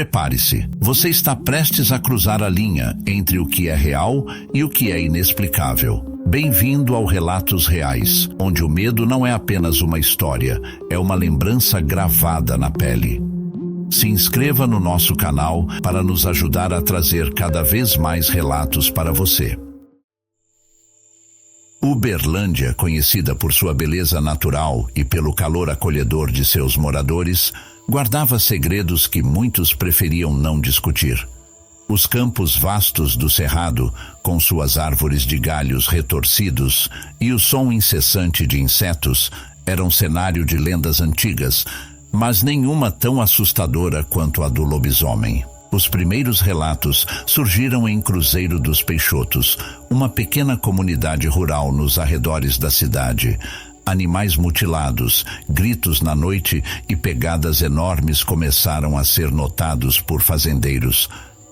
Prepare-se. Você está prestes a cruzar a linha entre o que é real e o que é inexplicável. Bem-vindo ao Relatos Reais, onde o medo não é apenas uma história, é uma lembrança gravada na pele. Se inscreva no nosso canal para nos ajudar a trazer cada vez mais relatos para você. Uberlândia, conhecida por sua beleza natural e pelo calor acolhedor de seus moradores, guardava segredos que muitos preferiam não discutir. Os campos vastos do cerrado, com suas árvores de galhos retorcidos e o som incessante de insetos, eram cenário de lendas antigas, mas nenhuma tão assustadora quanto a do lobisomem. Os primeiros relatos surgiram em Cruzeiro dos Peixotos, uma pequena comunidade rural nos arredores da cidade. Animais mutilados, gritos na noite e pegadas enormes começaram a ser notados por fazendeiros.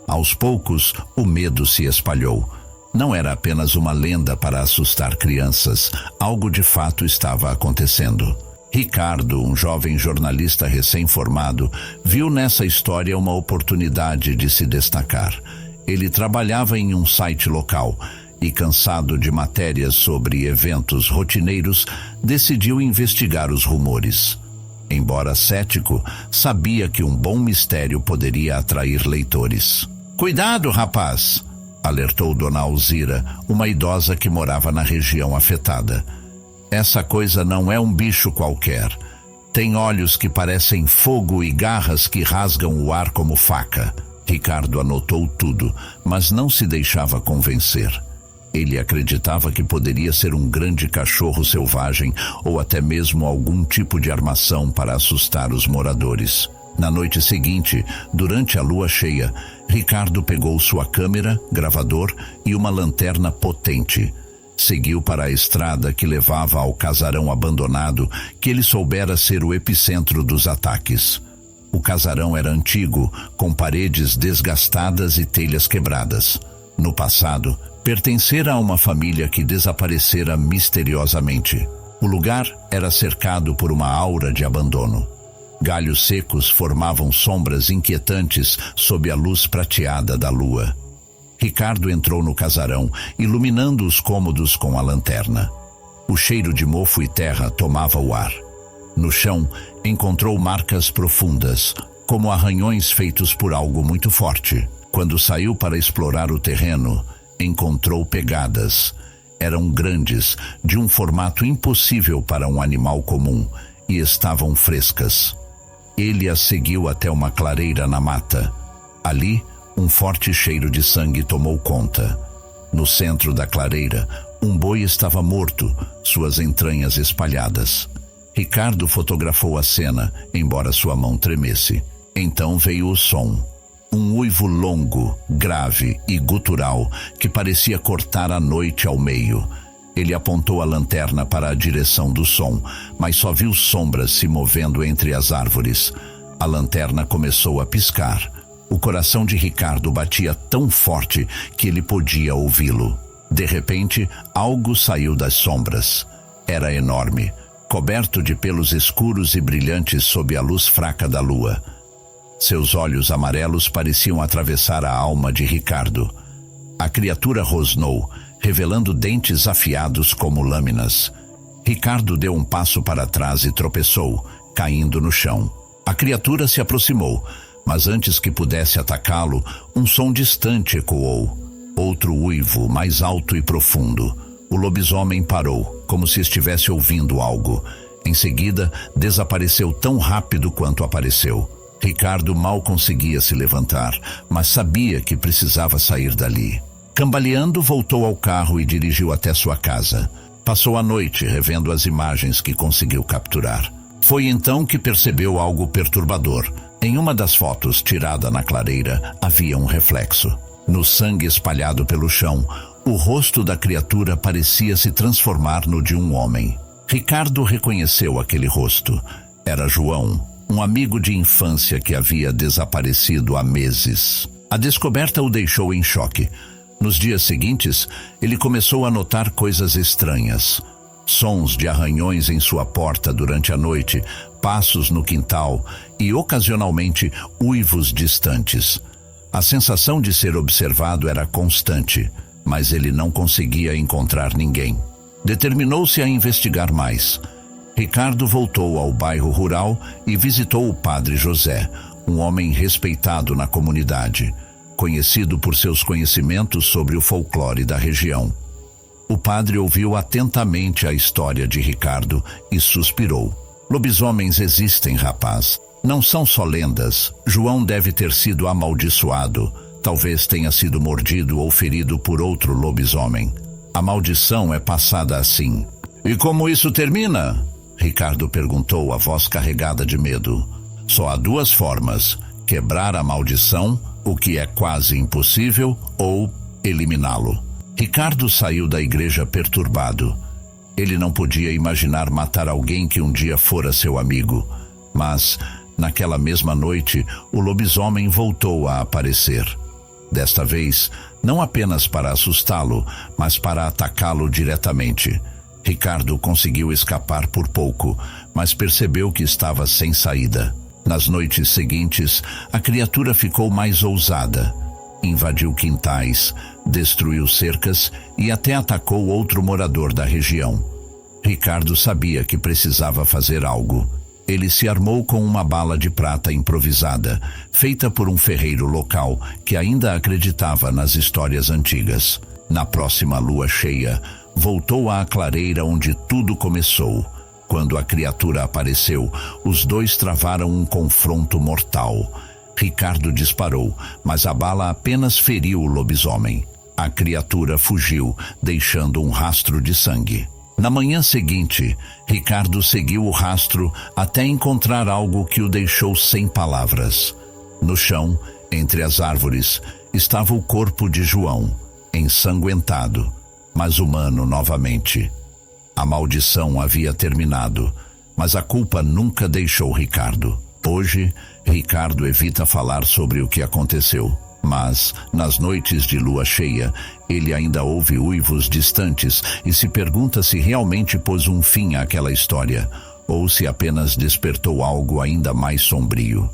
Aos poucos, o medo se espalhou. Não era apenas uma lenda para assustar crianças, algo de fato estava acontecendo. Ricardo, um jovem jornalista recém-formado, viu nessa história uma oportunidade de se destacar. Ele trabalhava em um site local e, cansado de matérias sobre eventos rotineiros, decidiu investigar os rumores. Embora cético, sabia que um bom mistério poderia atrair leitores. "Cuidado, rapaz!" alertou Dona Alzira, uma idosa que morava na região afetada. "Essa coisa não é um bicho qualquer. Tem olhos que parecem fogo e garras que rasgam o ar como faca." Ricardo anotou tudo, mas não se deixava convencer. Ele acreditava que poderia ser um grande cachorro selvagem ou até mesmo algum tipo de armação para assustar os moradores. Na noite seguinte, durante a lua cheia, Ricardo pegou sua câmera, gravador e uma lanterna potente. Seguiu para a estrada que levava ao casarão abandonado, que ele soubera ser o epicentro dos ataques. O casarão era antigo, com paredes desgastadas e telhas quebradas. No passado, pertencera a uma família que desaparecera misteriosamente. O lugar era cercado por uma aura de abandono. Galhos secos formavam sombras inquietantes sob a luz prateada da lua. Ricardo entrou no casarão, iluminando os cômodos com a lanterna. O cheiro de mofo e terra tomava o ar. No chão, encontrou marcas profundas, como arranhões feitos por algo muito forte. Quando saiu para explorar o terreno, encontrou pegadas. Eram grandes, de um formato impossível para um animal comum, e estavam frescas. Ele as seguiu até uma clareira na mata. Ali, um forte cheiro de sangue tomou conta. No centro da clareira, um boi estava morto, suas entranhas espalhadas. Ricardo fotografou a cena, embora sua mão tremesse. Então veio o som. Um uivo longo, grave e gutural que parecia cortar a noite ao meio. Ele apontou a lanterna para a direção do som, mas só viu sombras se movendo entre as árvores. A lanterna começou a piscar. O coração de Ricardo batia tão forte que ele podia ouvi-lo. De repente, algo saiu das sombras. Era enorme, coberto de pelos escuros e brilhantes sob a luz fraca da lua. Seus olhos amarelos pareciam atravessar a alma de Ricardo. A criatura rosnou, revelando dentes afiados como lâminas. Ricardo deu um passo para trás e tropeçou, caindo no chão. A criatura se aproximou, mas antes que pudesse atacá-lo, um som distante ecoou. Outro uivo, mais alto e profundo. O lobisomem parou, como se estivesse ouvindo algo. Em seguida, desapareceu tão rápido quanto apareceu. Ricardo mal conseguia se levantar, mas sabia que precisava sair dali. Cambaleando, voltou ao carro e dirigiu até sua casa. Passou a noite revendo as imagens que conseguiu capturar. Foi então que percebeu algo perturbador. Em uma das fotos tirada na clareira, havia um reflexo. No sangue espalhado pelo chão, o rosto da criatura parecia se transformar no de um homem. Ricardo reconheceu aquele rosto. Era João, um amigo de infância que havia desaparecido há meses. A descoberta o deixou em choque. Nos dias seguintes, ele começou a notar coisas estranhas. Sons de arranhões em sua porta durante a noite, passos no quintal e, ocasionalmente, uivos distantes. A sensação de ser observado era constante, mas ele não conseguia encontrar ninguém. Determinou-se a investigar mais. Ricardo voltou ao bairro rural e visitou o padre José, um homem respeitado na comunidade, conhecido por seus conhecimentos sobre o folclore da região. O padre ouviu atentamente a história de Ricardo e suspirou. Lobisomens existem, rapaz. Não são só lendas. João deve ter sido amaldiçoado. Talvez tenha sido mordido ou ferido por outro lobisomem. A maldição é passada assim. E como isso termina? Ricardo perguntou, a voz carregada de medo. Só há duas formas: quebrar a maldição, o que é quase impossível, ou eliminá-lo. Ricardo saiu da igreja perturbado. Ele não podia imaginar matar alguém que um dia fora seu amigo. Mas, naquela mesma noite, o lobisomem voltou a aparecer. Desta vez, não apenas para assustá-lo, mas para atacá-lo diretamente. Ricardo conseguiu escapar por pouco, mas percebeu que estava sem saída. Nas noites seguintes, a criatura ficou mais ousada. Invadiu quintais, destruiu cercas e até atacou outro morador da região. Ricardo sabia que precisava fazer algo. Ele se armou com uma bala de prata improvisada, feita por um ferreiro local que ainda acreditava nas histórias antigas. Na próxima lua cheia, voltou à clareira onde tudo começou. Quando a criatura apareceu, os dois travaram um confronto mortal. Ricardo disparou, mas a bala apenas feriu o lobisomem. A criatura fugiu, deixando um rastro de sangue. Na manhã seguinte, Ricardo seguiu o rastro até encontrar algo que o deixou sem palavras. No chão, entre as árvores, estava o corpo de João, ensanguentado, mas humano novamente. A maldição havia terminado, mas a culpa nunca deixou Ricardo. Hoje, Ricardo evita falar sobre o que aconteceu. Mas, nas noites de lua cheia, ele ainda ouve uivos distantes e se pergunta se realmente pôs um fim àquela história, ou se apenas despertou algo ainda mais sombrio.